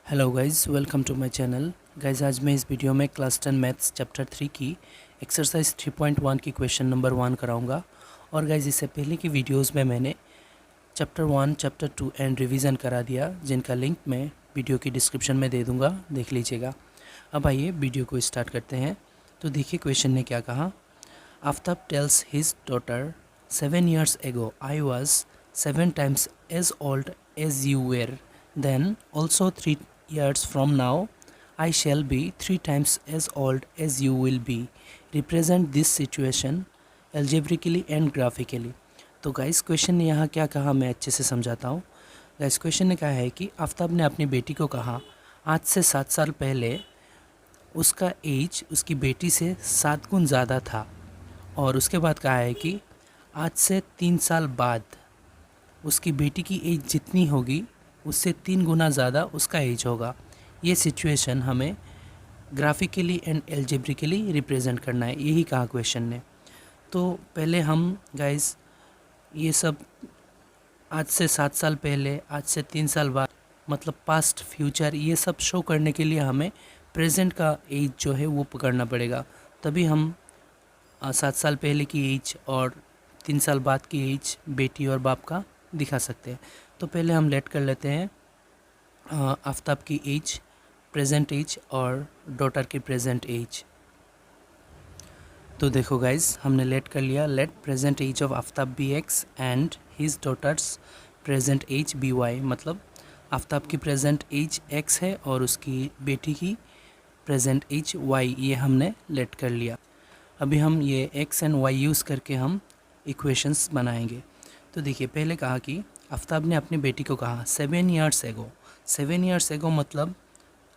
Hello guys, welcome to my channel. Guys, आज मैं इस वीडियो में क्लास 10 मैथ्स चैप्टर 3 की एक्सरसाइज 3.1 की क्वेश्चन नंबर 1 कराऊंगा। और गाइज़, इससे पहले की वीडियोस में मैंने चैप्टर 1, चैप्टर 2 एंड रिवीजन करा दिया, जिनका लिंक मैं वीडियो की डिस्क्रिप्शन में दे दूँगा, देख लीजिएगा। अब आइए वीडियो को स्टार्ट करते हैं। तो देखिए क्वेश्चन ने क्या कहा। Aftab tales his daughter 7 years ago I was 7 times as old as you were. Then also 3 years from now I shall be 3 times as old as you will be. Represent this situation algebraically and graphically. तो guys question ने यहाँ क्या कहा, मैं अच्छे से समझाता हूँ। गाइस क्वेश्चन ने कहा है कि आफ्ताब ने अपनी बेटी को कहा आज से 7 साल पहले उसका एज उसकी बेटी से 7 गुण ज़्यादा था। और उसके बाद कहा है कि आज से 3 साल बाद उसकी बेटी की एज जितनी होगी उससे 3 गुना ज़्यादा उसका एज होगा। ये सिचुएशन हमें ग्राफिकली एंड एल्जेब्रिकली रिप्रेजेंट करना है, यही कहा क्वेश्चन ने। तो पहले हम गाइस ये सब आज से 7 साल पहले, आज से 3 साल बाद, मतलब पास्ट फ्यूचर, ये सब शो करने के लिए हमें प्रेजेंट का एज जो है वो पकड़ना पड़ेगा। तभी हम 7 साल पहले की एज और 3 साल बाद की एज बेटी और बाप का दिखा सकते हैं। तो पहले हम लेट कर लेते हैं आफ्ताब की एज, प्रेजेंट एज और डॉटर की प्रेजेंट एज। तो देखो गाइज, हमने लेट कर लिया। Let present age of Aftab be X and his daughter's present age be Y. मतलब आफ्ताब की प्रेजेंट एज एक्स है और उसकी बेटी की प्रेजेंट एज वाई, ये हमने लेट कर लिया। अभी हम ये एक्स एंड वाई यूज़ करके हम इक्वेशंस बनाएंगे। तो देखिए, पहले कहा कि आफ्ताब ने अपनी बेटी को कहा 7 years ago। 7 years ago मतलब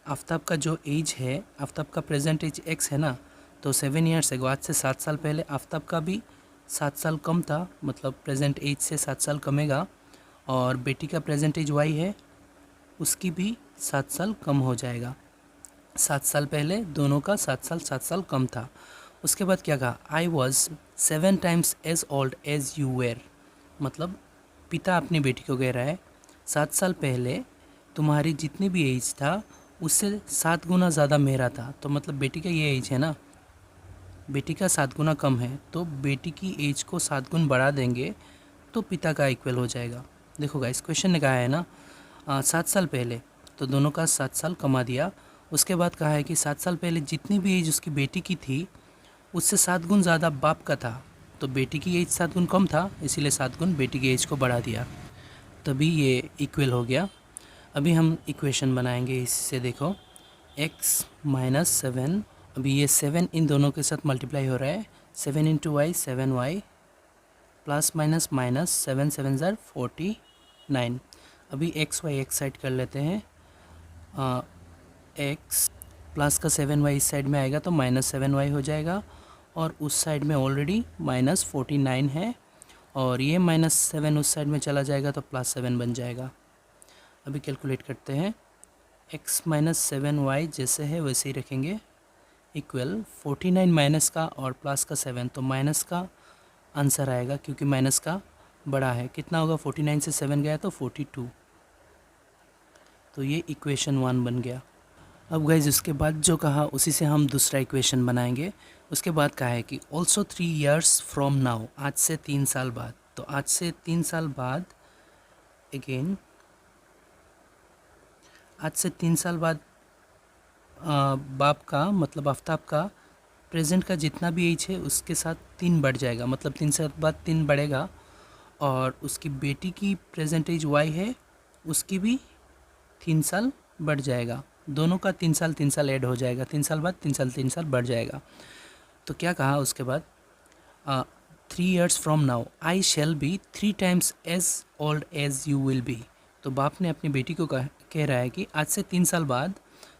आफ्ताब का जो एज है, आफ्ताब का प्रेजेंट एज एक्स है ना, तो 7 years ago आज से 7 साल पहले आफ्ताब का भी 7 साल कम था, मतलब प्रेजेंट एज से 7 साल कमेगा। और बेटी का प्रेजेंट एज वाई है, उसकी भी 7 साल कम हो जाएगा। 7 साल पहले दोनों का 7 साल कम था। उसके बाद क्या कहा, I was 7 times as old as you were. मतलब पिता अपनी बेटी को कह रहा है 7 साल पहले तुम्हारी जितनी भी एज था उससे 7 गुना ज़्यादा मेरा था। तो मतलब बेटी का ये एज है ना, बेटी का 7 गुना कम है, तो बेटी की एज को 7 गुण बढ़ा देंगे तो पिता का इक्वल हो जाएगा। देखो गाइस, क्वेश्चन ने कहा है ना 7 साल पहले, तो दोनों का 7 साल कमा दिया। उसके बाद कहा है कि 7 साल पहले जितनी भी एज उसकी बेटी की थी उससे 7 गुण ज़्यादा बाप का था, तो बेटी की एज 7 गुण कम था, इसीलिए 7 गुण बेटी की एज को बढ़ा दिया, तभी ये इक्वल हो गया। अभी हम इक्वेशन बनाएंगे इससे। देखो x माइनस 7, अभी ये 7 इन दोनों के साथ मल्टीप्लाई हो रहा है। 7 into Y 7y plus minus minus 7 7 ज़र 49। अभी x y एक साइड कर लेते हैं। x प्लस का 7y इस साइड में आएगा तो माइनस 7y हो जाएगा, और उस साइड में ऑलरेडी माइनस 49 है, और ये माइनस 7 उस साइड में चला जाएगा तो प्लस 7 बन जाएगा। अभी कैलकुलेट करते हैं। x माइनस 7y जैसे है वैसे ही रखेंगे, इक्वल 49 माइनस का और प्लस का 7, तो माइनस का आंसर आएगा क्योंकि माइनस का बड़ा है। कितना होगा, 49 से 7 गया तो 42। तो ये इक्वेशन 1 बन गया। अब गाइज उसके बाद जो कहा उसी से हम दूसरा इक्वेशन बनाएंगे। उसके बाद कहा है कि ऑल्सो 3 years फ्रॉम नाउ, आज से 3 साल बाद। तो आज से 3 साल बाद, अगेन आज से 3 साल बाद बाप का मतलब आफ्ताब का प्रेजेंट का जितना भी एज है उसके साथ 3 बढ़ जाएगा, मतलब 3 साल बाद 3 बढ़ेगा। और उसकी बेटी की प्रेजेंट एज वाई है, उसकी भी 3 साल बढ़ जाएगा। दोनों का 3 साल ऐड हो जाएगा, 3 साल बाद 3 साल बढ़ जाएगा। तो क्या कहा उसके बाद, 3 years from now I shall be 3 times as old as you will be. तो बाप ने अपनी बेटी को कह रहा है कि आज से 3 साल बाद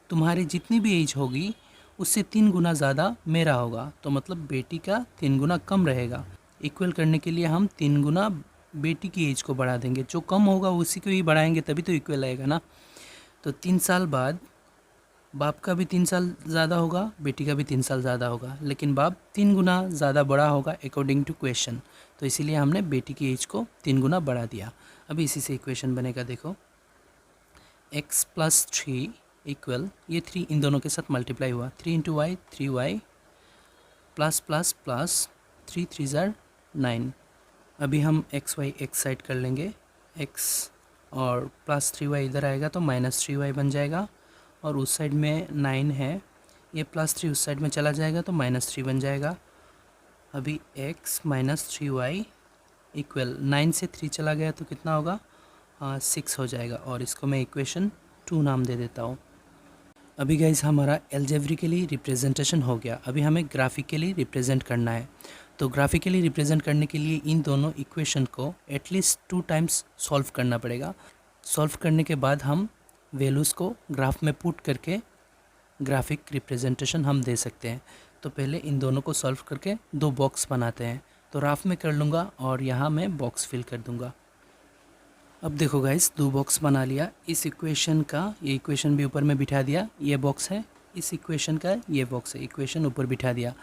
तुम्हारी जितनी भी एज होगी उससे 3 गुना ज़्यादा मेरा होगा, तो मतलब बेटी का 3 गुना कम रहेगा। इक्वल करने के लिए हम 3 गुना बेटी की एज को बढ़ा देंगे, जो कम होगा उसी को ही बढ़ाएंगे तभी तो इक्वल आएगा ना। तो 3 साल बाद बाप का भी 3 साल ज़्यादा होगा, बेटी का भी 3 साल ज़्यादा होगा, लेकिन बाप 3 गुना ज़्यादा बड़ा होगा अकॉर्डिंग टू क्वेश्चन, तो इसीलिए हमने बेटी की एज को 3 गुना बढ़ा दिया। अभी इसी से इक्वेशन बनेगा। देखो एक्स प्लस 3 इक्वल, ये 3 इन दोनों के साथ मल्टीप्लाई हुआ, 3 into Y 3y plus plus plus 3 3 ज़ार 9। अभी हम एक्स वाई एक साइड कर लेंगे, एक्स और प्लस 3y इधर आएगा तो माइनस 3y बन जाएगा, और उस साइड में 9 है, ये प्लस 3 उस साइड में चला जाएगा तो माइनस 3 बन जाएगा। अभी x माइनस 3y इक्वल, 9 से 3 चला गया तो कितना होगा, 6 हो जाएगा, और इसको मैं इक्वेशन 2 नाम दे देता हूँ। अभी गाइस हमारा एल्जेब्रिकली रिप्रेजेंटेशन हो गया, अभी हमें ग्राफिकली रिप्रेजेंट करना है। तो ग्राफिकली रिप्रेजेंट करने के लिए इन दोनों इक्वेशन को एटलीस्ट 2 टाइम्स सॉल्व करना पड़ेगा। सॉल्व करने के बाद हम वैल्यूज़ को ग्राफ में पुट करके ग्राफिक रिप्रेजेंटेशन हम दे सकते हैं। तो पहले इन दोनों को सॉल्व करके 2 बॉक्स बनाते हैं, तो राफ में कर लूँगा और यहाँ मैं बॉक्स फिल कर दूँगा। अब देखो गाइस 2 बॉक्स बना लिया, इस इक्वेशन का ये इक्वेशन भी ऊपर में बिठा दिया, ये बॉक्स है, इस इक्वेशन का ये बॉक्स है, इक्वेशन ऊपर बिठा दिया।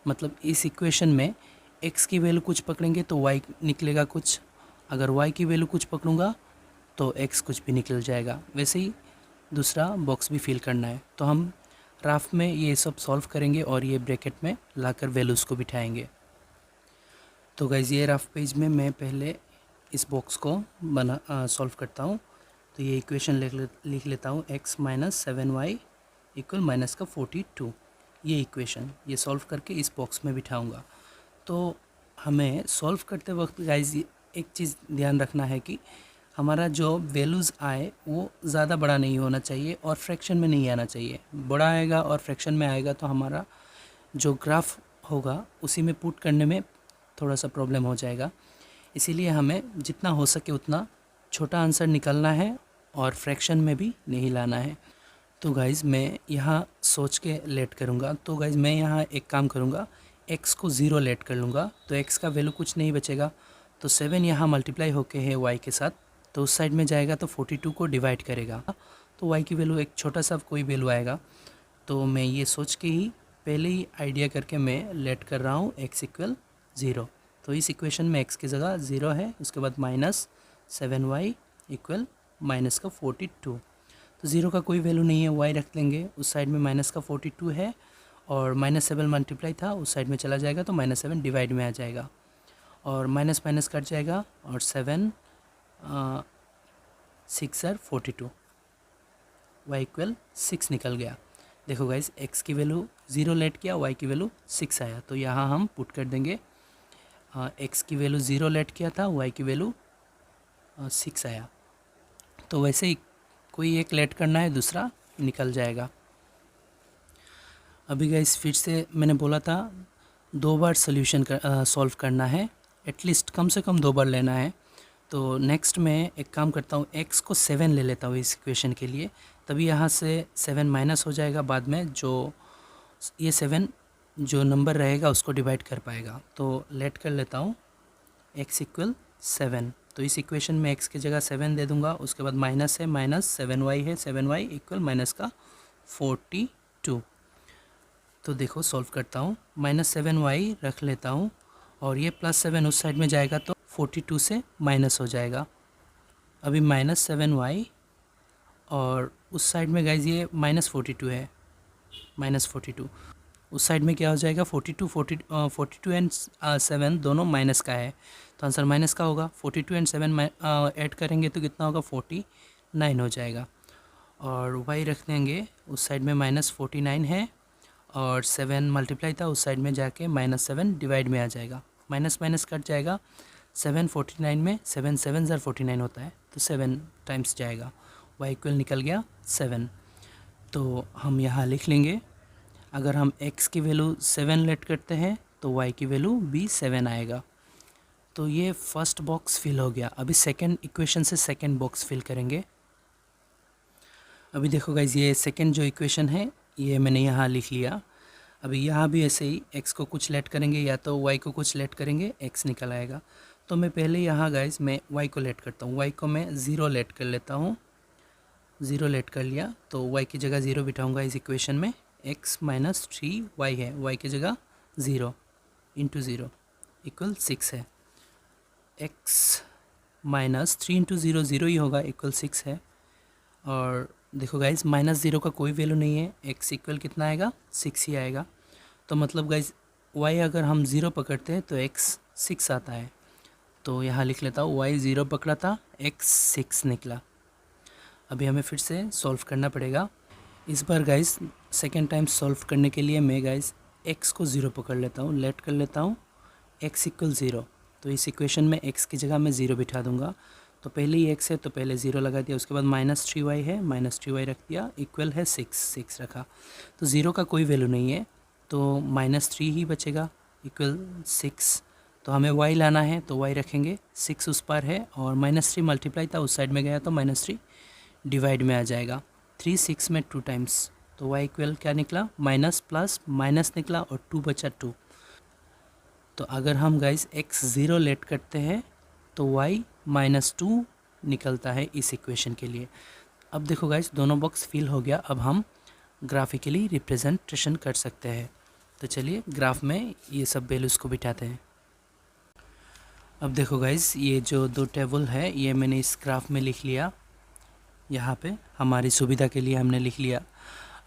मतलब इस इक्वेशन में x की वैल्यू कुछ पकड़ेंगे तो y निकलेगा कुछ, अगर y की वैल्यू कुछ पकड़ूंगा तो x कुछ भी निकल जाएगा। वैसे ही दूसरा बॉक्स भी फिल करना है, तो हम राफ में ये सब सॉल्व करेंगे और ये ब्रैकेट में लाकर वैल्यूज़ को बिठाएंगे। तो गाइस ये रफ पेज में मैं पहले इस बॉक्स को सॉल्व करता हूँ। तो ये इक्वेशन लिख लेता हूँ, x minus 7y equal minus का 42, ये इक्वेशन ये सॉल्व करके इस बॉक्स में बिठाऊँगा। तो हमें सॉल्व करते वक्त गाइस एक चीज़ ध्यान रखना है कि हमारा जो वैल्यूज़ आए वो ज़्यादा बड़ा नहीं होना चाहिए और फ्रैक्शन में नहीं आना चाहिए। बड़ा आएगा और फ्रैक्शन में आएगा तो हमारा जो ग्राफ होगा उसी में पुट करने में थोड़ा सा प्रॉब्लम हो जाएगा। इसीलिए हमें जितना हो सके उतना छोटा आंसर निकालना है और फ्रैक्शन में भी नहीं लाना है। तो गाइज़ मैं यहाँ सोच के लेट करूँगा। तो गाइज़ मैं यहाँ एक काम करूँगा, x को 0 लेट कर लूँगा, तो x का वैल्यू कुछ नहीं बचेगा। तो 7 यहाँ मल्टीप्लाई होके है y के साथ, तो उस साइड में जाएगा तो 42 को डिवाइड करेगा, तो y की वैल्यू एक छोटा सा कोई वैल्यू आएगा। तो मैं ये सोच के ही पहले ही आइडिया करके मैं लेट कर रहा हूँ x इक्वल 0। तो इस इक्वेशन में x की जगह 0 है, उसके बाद माइनस 7y इक्वल माइनस का 42। तो 0 का कोई वैल्यू नहीं है, y रख लेंगे, उस साइड में माइनस का 42 है और माइनस 7 मल्टीप्लाई था, उस साइड में चला जाएगा तो माइनस 7 डिवाइड में आ जाएगा और माइनस माइनस कट जाएगा और 7 6 are 42, y इक्वल 6 निकल गया। देखो गाइस x की वैल्यू 0 लेट किया, y की वैल्यू 6 आया, तो यहाँ हम पुट कर देंगे x की वैल्यू 0 लेट किया था, y की वैल्यू 6 आया। तो वैसे ही कोई एक लेट करना है, दूसरा निकल जाएगा। अभी गाइस फिर से मैंने बोला था 2 बार सोल्यूशन सॉल्व करना है, एटलीस्ट कम से कम 2 बार लेना है। तो नेक्स्ट मैं एक काम करता हूँ, x को 7 ले लेता हूँ इस इक्वेशन के लिए, तभी यहाँ से 7 माइनस हो जाएगा, बाद में जो ये 7 जो नंबर रहेगा उसको डिवाइड कर पाएगा। तो लेट कर लेता हूँ x इक्वल 7, तो इस इक्वेशन में x की जगह 7 दे दूँगा, उसके बाद माइनस है, माइनस 7y है, 7y इक्वल माइनस का 42। तो देखो सॉल्व करता हूँ, माइनस 7y रख लेता हूँ और ये प्लस 7 उस साइड में जाएगा तो 42 से माइनस हो जाएगा। अभी माइनस 7y और उस साइड में गाइज ये माइनस 42 है, माइनस 42 उस साइड में क्या हो जाएगा 42 एंड 7 दोनों माइनस का है, तो आंसर माइनस का होगा। 42 एंड 7 ऐड करेंगे तो कितना होगा 49 हो जाएगा और y रख देंगे, उस साइड में माइनस 49 है और 7 मल्टीप्लाई था, उस साइड में जाके माइनस 7 डिवाइड में आ जाएगा, माइनस माइनस कट जाएगा, 7 49 में 7 7 ज़र 49 होता है तो 7 टाइम्स जाएगा, y इक्वल निकल गया 7। तो हम यहाँ लिख लेंगे, अगर हम x की वैल्यू 7 लेट करते हैं तो y की वैल्यू भी 7 आएगा। तो ये फर्स्ट बॉक्स फिल हो गया। अभी सेकंड इक्वेशन से सेकंड बॉक्स फिल करेंगे। अभी देखो गाइज ये सेकंड जो इक्वेशन है ये मैंने यहाँ लिख लिया। अभी यहाँ भी ऐसे ही x को कुछ लेट करेंगे या तो y को कुछ लेट करेंगे, x निकल आएगा। तो मैं पहले यहाँ गाइज मैं y को लेट करता हूँ, y को मैं 0 लेट कर लेता हूँ, 0 लेट कर लिया तो y की जगह 0 बिठाऊँगा इस इक्वेशन में, x माइनस 3y है, y की जगह 0 इंटू 0 इक्वल 6 है, x माइनस 3 इंटू 0 0 ही होगा इक्वल 6 है। और देखो गाइज -0 का कोई वैल्यू नहीं है, x इक्वल कितना आएगा 6 ही आएगा। तो मतलब गाइज y अगर हम 0 पकड़ते हैं तो x 6 आता है। तो यहाँ लिख लेता हूँ y 0 पकड़ा था, x 6 निकला। अभी हमें फिर से सॉल्व करना पड़ेगा। इस बार गाइज सेकेंड टाइम सॉल्व करने के लिए मैं गाइज x को 0 पकड़ लेता हूँ, लेट कर लेता हूँ x इक्वल 0। तो इस इक्वेशन में x की जगह मैं 0 बिठा दूंगा। तो पहले ही x है तो पहले 0 लगा दिया, उसके बाद -3y है, -3y रख दिया, इक्वल है 6 रखा। तो 0 का कोई वैल्यू नहीं है तो -3 ही बचेगा, इक्वल 6। तो हमें y लाना है तो y रखेंगे, 6 उस पार है और -3 मल्टीप्लाई था उस साइड में गया तो -3 डिवाइड में आ जाएगा। 3 6 में 2 टाइम्स, तो y इक्वल क्या निकला, माइनस प्लस माइनस निकला और 2 बचा 2। तो अगर हम गाइस x 0 लेट करते हैं तो y -2 निकलता है इस इक्वेशन के लिए। अब देखो गाइस दोनों बॉक्स फिल हो गया, अब हम ग्राफिकली रिप्रेजेंटेशन कर सकते हैं। तो चलिए ग्राफ में ये सब वैल्यूज़ को बिठाते हैं। अब देखो गाइस ये जो दो टेबल है ये मैंने इस ग्राफ में लिख लिया, यहाँ पे हमारी सुविधा के लिए हमने लिख लिया।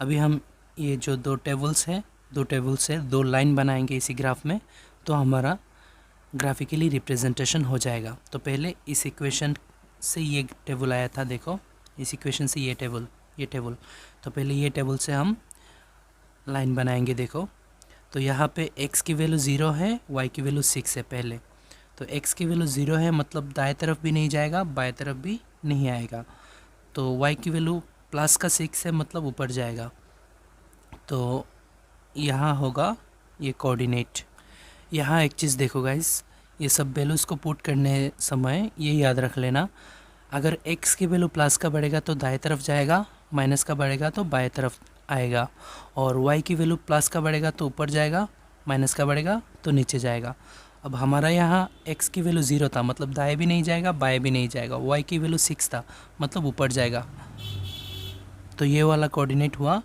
अभी हम ये जो दो टेबल्स हैं, दो टेबल से दो लाइन बनाएंगे इसी ग्राफ में, तो हमारा ग्राफिकली रिप्रेजेंटेशन हो जाएगा। तो पहले इस इक्वेशन से ये टेबल आया था, देखो इस इक्वेशन से ये टेबल, तो पहले ये टेबल से हम लाइन बनाएंगे। देखो तो यहाँ पे x की वैल्यू 0 है, y की वैल्यू 6 है पहले। तो x की वैल्यू 0 है मतलब दाएं तरफ भी नहीं जाएगा, बाएं तरफ भी नहीं आएगा। तो y की वैल्यू प्लस का 6 है मतलब ऊपर जाएगा। तो यहाँ होगा ये कोऑर्डिनेट। यहाँ एक चीज़ देखो गाइस, ये सब वैल्यूज़ को पुट करने समय ये याद रख लेना, अगर x की वैल्यू प्लस का बढ़ेगा तो दाएं तरफ जाएगा, माइनस का बढ़ेगा तो बाएं तरफ आएगा, और y की वैल्यू प्लस का बढ़ेगा तो ऊपर जाएगा, माइनस का बढ़ेगा तो नीचे जाएगा। अब हमारा यहाँ x की वैल्यू 0 था मतलब दाएं भी नहीं जाएगा बाएं भी नहीं जाएगा, y की वैल्यू 6 था मतलब ऊपर जाएगा। तो ये वाला कोऑर्डिनेट हुआ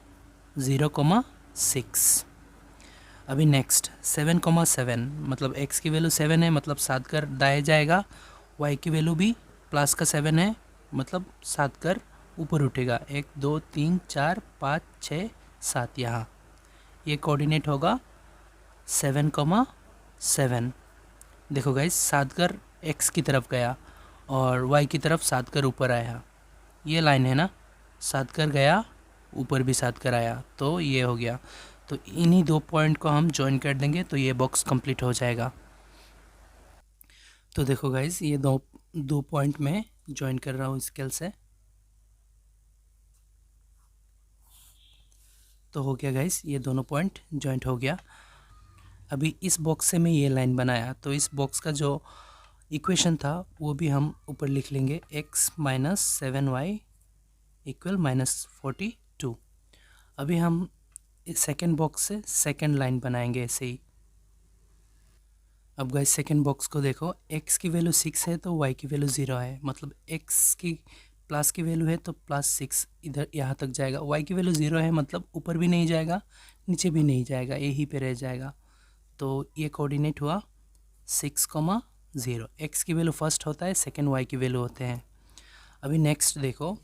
0,6। अभी नेक्स्ट 7,7 मतलब x की वैल्यू 7 है मतलब 7 कर दाएं जाएगा, y की वैल्यू भी प्लस का 7 है मतलब 7 कर ऊपर उठेगा, 1 2 3 4 5 6 7, यहाँ ये कोऑर्डिनेट होगा 7,7। देखो गाइस 7 कर x की तरफ गया और y की तरफ 7 कर ऊपर आया, ये लाइन है ना, 7 कर गया ऊपर भी 7 कर आया, तो ये हो गया। तो इन्हीं दो पॉइंट को हम ज्वाइन कर देंगे तो ये बॉक्स कंप्लीट हो जाएगा। तो देखो गाइस ये दो पॉइंट में ज्वाइन कर रहा हूँ स्केल से, तो हो गया गाइस ये दोनों पॉइंट ज्वाइंट हो गया। अभी इस बॉक्स से मैं ये लाइन बनाया तो इस बॉक्स का जो इक्वेशन था वो भी हम ऊपर लिख लेंगे, x - 7y इक्वल -42। अभी हम इस सेकेंड बॉक्स से सेकेंड लाइन बनाएंगे ऐसे ही। अब गाइस सेकेंड बॉक्स को देखो, x की वैल्यू 6 है तो y की वैल्यू 0 है, मतलब x की प्लस की वैल्यू है तो +6 इधर यहाँ तक जाएगा, y की वैल्यू 0 है मतलब ऊपर भी नहीं जाएगा नीचे भी नहीं जाएगा, यहीं पे रह जाएगा। तो ये कोऑर्डिनेट हुआ 6,0। x की वैल्यू फर्स्ट होता है, सेकेंड y की वैल्यू होते हैं। अभी नेक्स्ट देखो,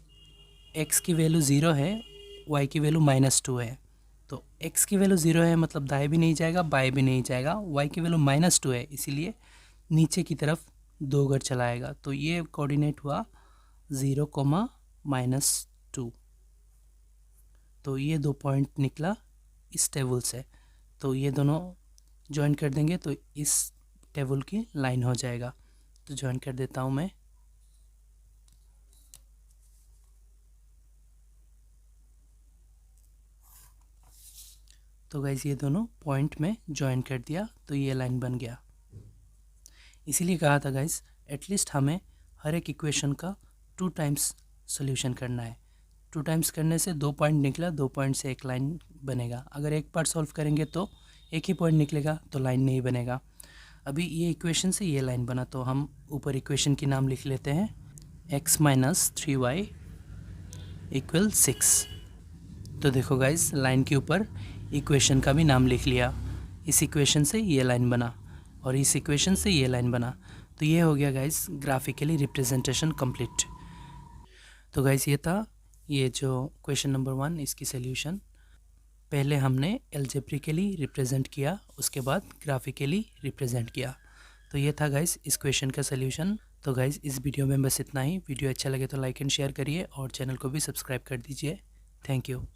x की वैल्यू 0 है, y की वैल्यू -2 है। तो x की वैल्यू 0 है मतलब दाएं भी नहीं जाएगा बाएं भी नहीं जाएगा, y की वैल्यू -2 है इसीलिए नीचे की तरफ 2 घर चलाएगा। तो ये कोऑर्डिनेट हुआ 0,-2। तो ये दो पॉइंट निकला इस टेबल से, तो ये दोनों ज्वाइन कर देंगे तो इस टेबल की लाइन हो जाएगा। तो ज्वाइन कर देता हूँ मैं। तो गाइस ये दोनों पॉइंट में ज्वाइन कर दिया तो ये लाइन बन गया। इसीलिए कहा था गाइस एटलीस्ट हमें हर एक इक्वेशन का 2 टाइम्स सोल्यूशन करना है। 2 टाइम्स करने से 2 पॉइंट निकला, 2 पॉइंट से एक लाइन बनेगा। अगर एक बार सॉल्व करेंगे तो एक ही पॉइंट निकलेगा तो लाइन नहीं बनेगा। अभी ये इक्वेशन से ये लाइन बना तो हम ऊपर इक्वेशन की नाम लिख लेते हैं, x - 3y इक्वल 6। तो देखो गाइस लाइन के ऊपर इक्वेशन का भी नाम लिख लिया, इस इक्वेशन से ये लाइन बना और इस इक्वेशन से ये लाइन बना। तो ये हो गया गाइस ग्राफिकली रिप्रेजेंटेशन कंप्लीट। तो गाइस ये था ये जो क्वेश्चन नंबर 1 इसकी सॉल्यूशन, पहले हमने एल्जेब्रिकली रिप्रेजेंट किया, उसके बाद ग्राफिकली रिप्रेजेंट किया। तो ये था गाइस इस क्वेश्चन का सॉल्यूशन। तो गाइस इस वीडियो में बस इतना ही। वीडियो अच्छा लगे तो लाइक एंड शेयर करिए और चैनल को भी सब्सक्राइब कर दीजिए। Thank you.